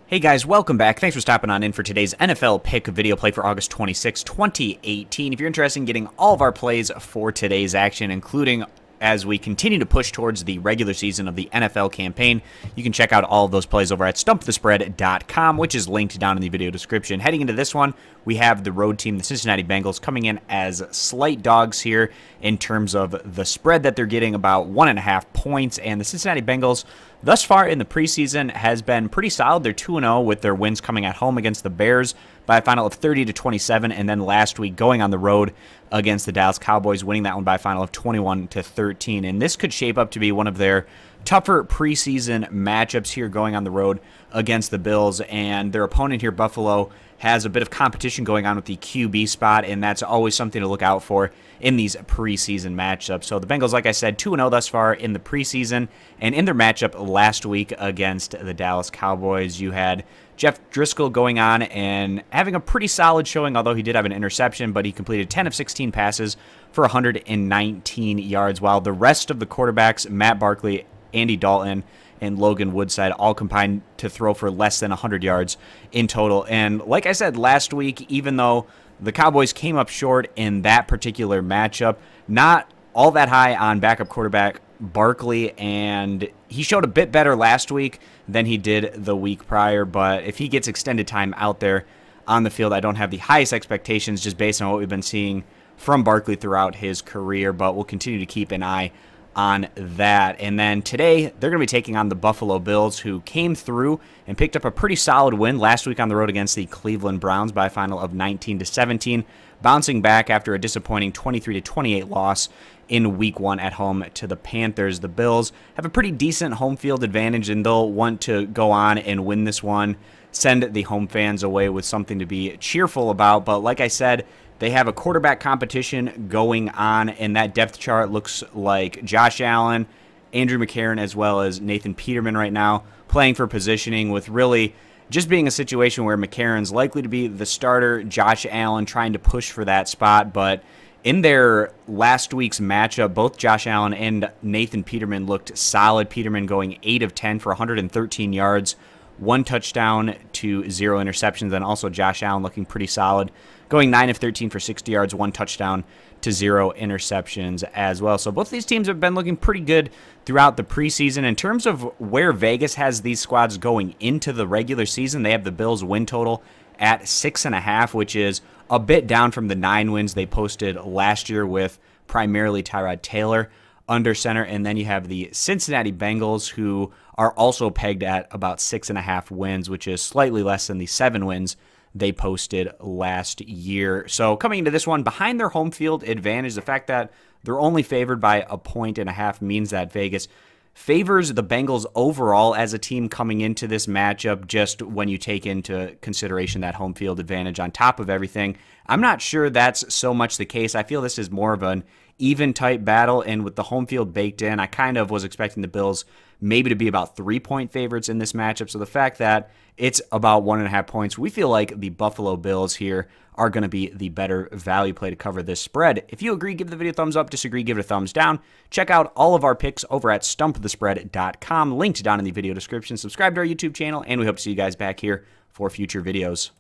Hey guys, welcome back. Thanks for stopping on in for today's NFL pick video play for August 26, 2018. If you're interested in getting all of our plays for today's action, including as we continue to push towards the regular season of the NFL campaign, you can check out all of those plays over at stumpthespread.com, which is linked down in the video description. Heading into this one, we have the road team, the Cincinnati Bengals, coming in as slight dogs here in terms of the spread that they're getting, about 1.5 points. And the Cincinnati Bengals, thus far in the preseason, has been pretty solid. They're 2-0 with their wins coming at home against the Bears by a final of 30-27, and then last week going on the road against the Dallas Cowboys, winning that one by a final of 21-13. And this could shape up to be one of their tougher preseason matchups here, going on the road against the Bills. And their opponent here, Buffalo, has a bit of competition going on with the QB spot, and that's always something to look out for in these preseason matchups. So the Bengals, like I said, 2-0 thus far in the preseason, and in their matchup last week against the Dallas Cowboys, you had Jeff Driscoll going on and having a pretty solid showing, although he did have an interception, but he completed 10 of 16 passes for 119 yards, while the rest of the quarterbacks, Matt Barkley, Andy Dalton, and Logan Woodside, all combined to throw for less than 100 yards in total. And like I said last week, even though the Cowboys came up short in that particular matchup, not all that high on backup quarterback Barkley, and he showed a bit better last week than he did the week prior. But if he gets extended time out there on the field, I don't have the highest expectations just based on what we've been seeing from Barkley throughout his career, but we'll continue to keep an eye on that. And then today, they're going to be taking on the Buffalo Bills, who came through and picked up a pretty solid win last week on the road against the Cleveland Browns by a final of 19-17, bouncing back after a disappointing 23-28 loss in Week 1 at home to the Panthers. The Bills have a pretty decent home field advantage, and they'll want to go on and win this one, send the home fans away with something to be cheerful about. But like I said, they have a quarterback competition going on, and that depth chart looks like Josh Allen, Andrew McCarron, as well as Nathan Peterman right now playing for positioning, with really just being a situation where McCarron's likely to be the starter, Josh Allen trying to push for that spot. But in their last week's matchup, both Josh Allen and Nathan Peterman looked solid. Peterman going 8 of 10 for 113 yards, 1 touchdown to 0 interceptions, and also Josh Allen looking pretty solid, going 9 of 13 for 60 yards, 1 touchdown to 0 interceptions as well. So both these teams have been looking pretty good throughout the preseason. In terms of where Vegas has these squads going into the regular season, they have the Bills win total at 6.5, which is a bit down from the 9 wins they posted last year with primarily Tyrod Taylor under center. And then you have the Cincinnati Bengals, who are also pegged at about 6.5 wins, which is slightly less than the 7 wins they posted last year. So coming into this one, behind their home field advantage, the fact that they're only favored by 1.5 means that Vegas favors the Bengals overall as a team coming into this matchup, just when you take into consideration that home field advantage on top of everything. I'm not sure that's so much the case. I feel this is more of an even type battle, and with the home field baked in, I kind of was expecting the Bills maybe to be about 3-point favorites in this matchup. So the fact that it's about 1.5 points, we feel like the Buffalo Bills here are going to be the better value play to cover this spread. If you agree, give the video a thumbs up. Disagree, give it a thumbs down. Check out all of our picks over at stumpthespread.com, linked down in the video description. Subscribe to our YouTube channel, and we hope to see you guys back here for future videos.